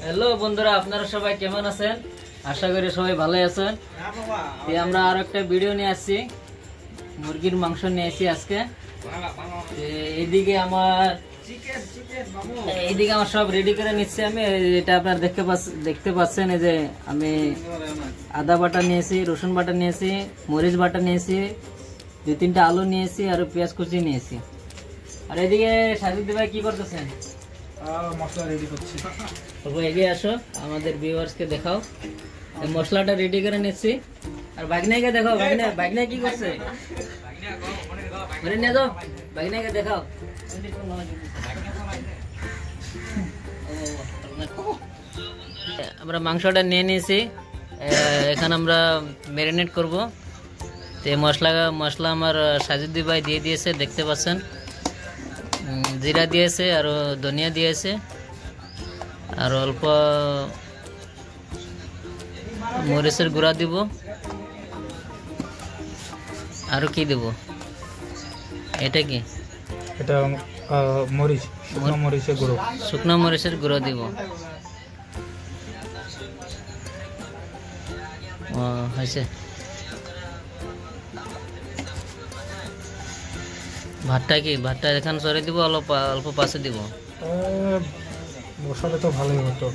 Hello বন্ধুরা, আপনারা সবাই কেমন আছেন? আশা করি সবাই ভালোই আছেন। আমরা আর একটা ভিডিও নিয়ে আসছি, মুরগির মাংস নিয়ে আসছি আজকে। এইদিকে আমার সব রেডি করে নিচ্ছি আমি। এটা আপনারা দেখতে পাচ্ছেন, এই যে আমি আদা বাটা নিয়েছি, রসুন বাটা নিয়েছি, মরিচ বাটা নিয়েছি, 2-3টা আলু নিয়েছি আর পেঁয়াজ কুচি নিয়েছি। আর এদিকে সাজিদ ভাই কি করতেছেন? মশলা রেডি করছি। এগিয়ে আসো, আমাদের ভিউয়ার্সকে দেখাও। মশলাটা রেডি করে নিচ্ছি। আর বাগনাইকে দেখাও, বাগনাই কি করছে? নিয়ে যাও, বাগনাইকে দেখাও। আমরা মাংসটা নিয়ে নিয়েছি, এখন আমরা ম্যারিনেট করব। তো মশলা আমার সাজিদ ভাই দিয়ে দিয়েছে, দেখতে পাচ্ছেন। জিরা দিয়েছে আর ধনিয়া দিয়েছে, আর অল্প মরিচের গুঁড়া দিব। আর কি দেব? এটা কি? এটা মরিচ, শুকনো মরিচের গুঁড়ো দিব। হয়েছে। ভাতটা এখানে সরে দিব, অল্প পাশে দিব। বসালে তো ভালোই হতো।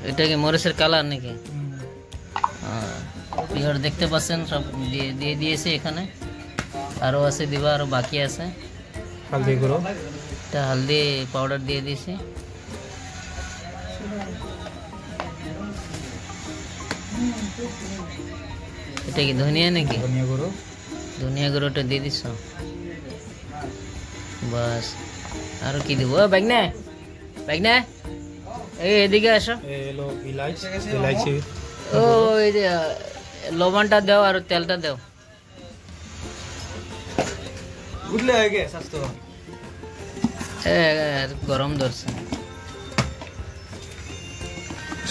এটা কি মরিচের কালার নাকি? দেখতে পাচ্ছেন, সব দিয়ে দিয়েছি এখানে। আরো আছে দিবা, আরো বাকি আছে। হালদি গুঁড়ো, এটা হালদি পাউডার দিয়ে দিয়েছি। এটা কি ধনিয়া নাকি? ধনিয়া গুঁড়োটা দিয়ে দিছ, বাস। আর কি দিব? বাইগনা এদিকে আসো। ইলাইচি, এই যে লবণটা দাও আর তেলটা দাও। গরম ধরছে।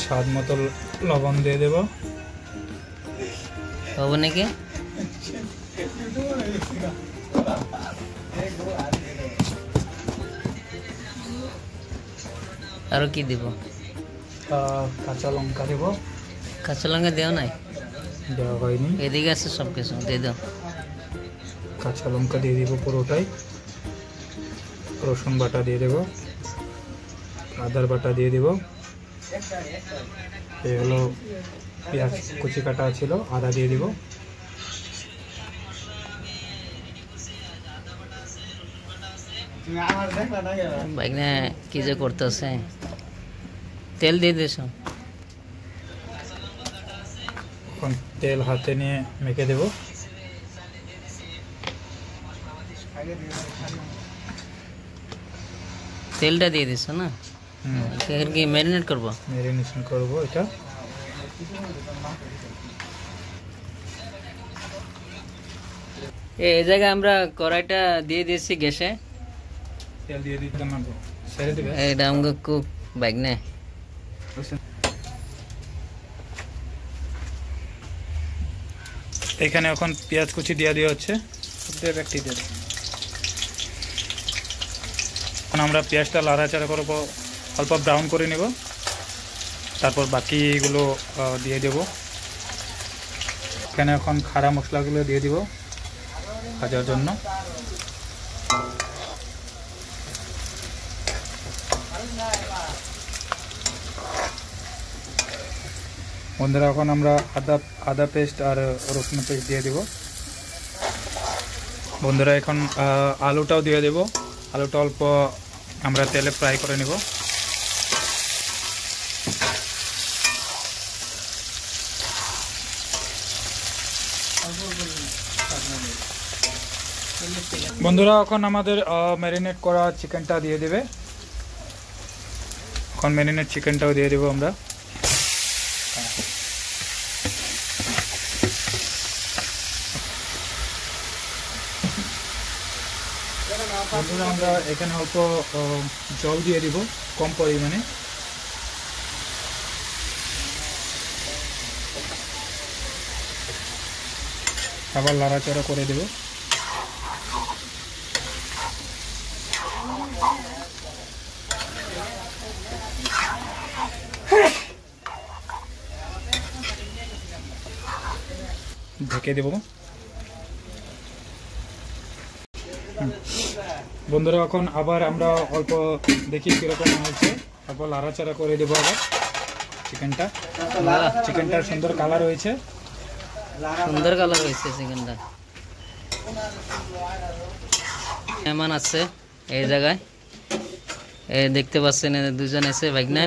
স্বাদ মতো লবণ দিয়ে দেব। হবে নাকি? আর কি দিব? কাঁচা লঙ্কা দেব। কাঁচা লঙ্কা দেও নাই? দেওয়া হয়নি। এদিকে আছে সব কিছু দিয়ে দাও। কাঁচা লঙ্কা দিয়ে দিব পুরোটাই। রসুন বাটা দিয়ে দেব, আদার বাটা দিয়ে দেব। এই হলো পেঁয়াজ কুচি কাটা ছিল, আদা দিয়ে দিব। বাইকনে কি যে করতেছে। তেল দিয়ে দিস। এখন তেল হাতে নিয়ে মেখে দেব। তেলটা দিয়ে দিস না? কি ম্যারিনেট করব? ম্যারিনেশন করব এটা। এই জায়গায় আমরা কড়াইটা দিয়ে দিয়েছি গ্যাসে। তেল দিয়ে দিতে না, ছেড়ে দিবে। এটা আমাকে কুক বাইকনে। এখানে এখন পেঁয়াজ কুচি দিয়ে দেওয়া হচ্ছে। এখন আমরা পেঁয়াজটা লাড়াচাড়া করবো, অল্প ব্রাউন করে নেব। তারপর বাকিগুলো দিয়ে দেব। এখানে এখন খাড়া মশলাগুলো দিয়ে দিব ভাজার জন্য। বন্ধুরা, এখন আমরা আদা পেস্ট আর রসুন পেস্ট দিয়ে দেব। বন্ধুরা, এখন আলুটাও দিয়ে দেব। আলুটা অল্প আমরা তেলে ফ্রাই করে নেব। বন্ধুরা, এখন আমাদের ম্যারিনেট করা চিকেনটা দিয়ে দেবে। এখন ম্যারিনেট চিকেনটাও দিয়ে দেবো আমরা। বন্ধুরা, আমরা এখানে অল্প জল দিয়ে দিব, কম পরিমাণে। আবার লাড়াচাড়া করে দেব। এখন আমরা এখানে অল্প জল দিয়ে দিব, কম পরিমাণে। আবার লাড়াচাড়া করে দেব। ঢেকে দেব। বন্ধুরা এখন আবার আমরা অল্প দেখি কিরকম হয়েছে, তারপর লাড়াচাড়া করে দেবো আবার চিকেনটার সুন্দর কালার হয়েছে, সুন্দর কালার হয়েছে চিকেনটা। মেহমান আছে এই জায়গায়, এই দেখতে পাচ্ছেন দুজন এসে ভাগনা।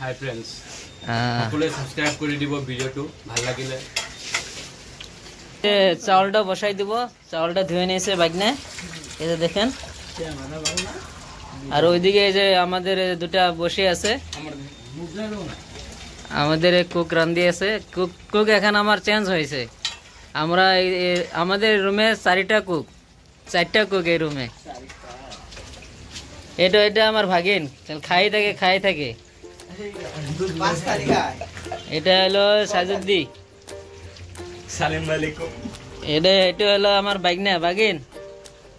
হাই ফ্রেন্ডস, সকলে সাবস্ক্রাইব করে দিব ভিডিওটো ভাল লাগিলে। চাউলটা বসাই দিব, চাউলটা ধুয়ে নিয়েছে ভাগনা, এই যে দেখেন। আর ওইদিকে এই যে আমাদের দুটা বসে আছে, আমাদের কুক রান্ধি আছে। কুক এখন আমার চেঞ্জ হয়েছে, আমরা আমাদের রুমে 4টা কুক এই রুমে। এটা আমার ভাগিন, খাই থাকে। এটা হলো সাজুদ্দি, সালাম আলাইকুম। এটা হলো আমার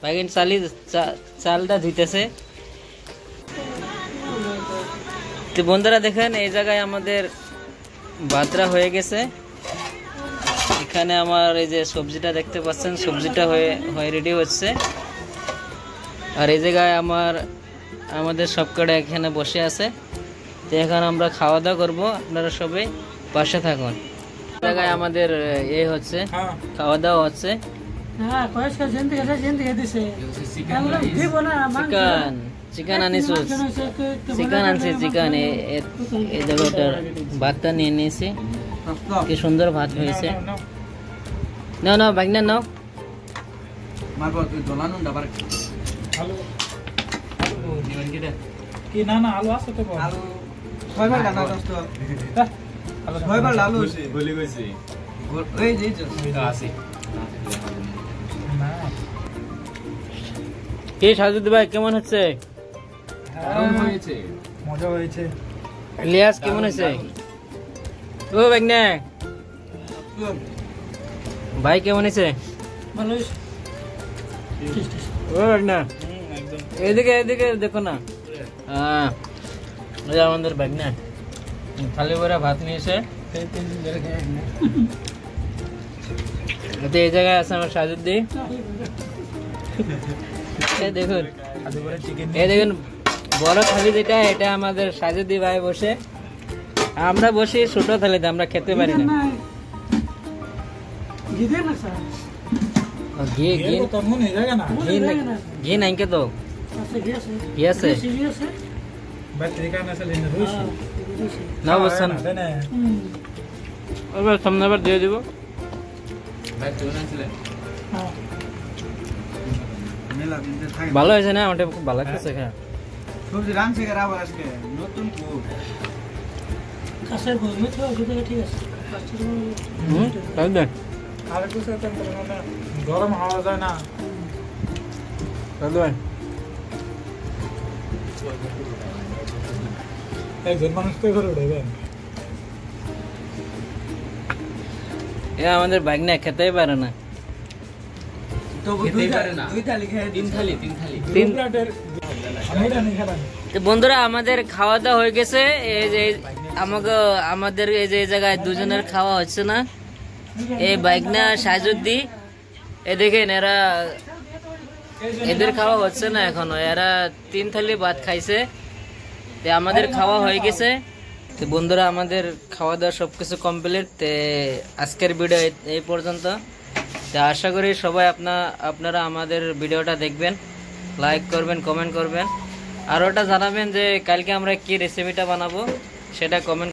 ভাগিন চালটা ধুইতেছে। তো বন্ধুরা দেখেন, এই জায়গায় আমাদের ভাতরা হয়ে গেছে। এখানে আমার এই যে সবজিটা দেখতে পাচ্ছেন, সবজিটা হয়ে রেডি হচ্ছে। আর এই জায়গায় আমাদের সবকটা এখানে বসে আছে। তো এখন আমরা খাওয়া দাওয়া করবো, আপনারা সবাই পাশে থাকুন। এই জায়গায় আমাদের হচ্ছে খাওয়া দাওয়া হচ্ছে। চিকেন আনিস, চিকেন আনছি, চিকেন এই জায়গাটার ভাতটা নিয়ে নিয়েছি। কি সুন্দর ভাত হয়েছে। না ভাগনা নাও। কি না আলু আছে তো, কি সাজুদ্দি ভাই কেমন হচ্ছে? মজা হয়েছে। ইলিয়াস কেমন হয়েছে? ও ভাগনা ভাই কেমন হয়েছে? ও ভাগনা এদিকে দেখো না। হ্যাঁ, আমাদের ভাগনা খালি করে ভাত নিয়েছে। এই জায়গায় আছে আমার সাজুদ্দি। দেখুন, দেখুন বড় থালি যেটা, এটা আমাদের সাজুদ্দি ভাই বসে। আমরা বসি ছোট থালিতে, আমরা খেতে পারি না। ঘি নাই কে তো ঘি আছে না, বলছেন সামনে আবার দিয়ে দিব। ভালো হয়েছে না? ওটা খুব ভালো লাগতেছে। হ্যাঁ, সবজি রাঁধছে কার আবার আজকে নতুন কুক। কাছের বলবে তো ঠিক আছে। তাই দেন আর একটু সাথে গরম হাওয়া যায় না। তাই একজন মানুষ তো করে উঠবেন। আমাদের বাইক না খেতেই পারে না। বন্ধুরা আমাদের খাওয়া দাওয়া হয়ে গেছে। এই যে আমাদের এই যে জায়গায় দুজনের খাওয়া হচ্ছে না। এই বাইকনা সাজুদ্দি, এ দেখেন এদের খাওয়া হচ্ছে না এখনো। এরা 3 থালি ভাত খাইছে। আমাদের খাওয়া হয়ে গেছে। তো বন্ধুরা আমাদের খাওয়া দাওয়া সবকিছু কমপ্লিট। আজকের ভিডিও এই পর্যন্ত। তো আশা করি সবাই আপনারা আমাদের ভিডিওটা দেখবেন, লাইক করবেন, কমেন্ট করবেন। আর ওটা জানাবেন যে কালকে আমরা কি রেসিপিটা বানাবো, সেটা কমেন্ট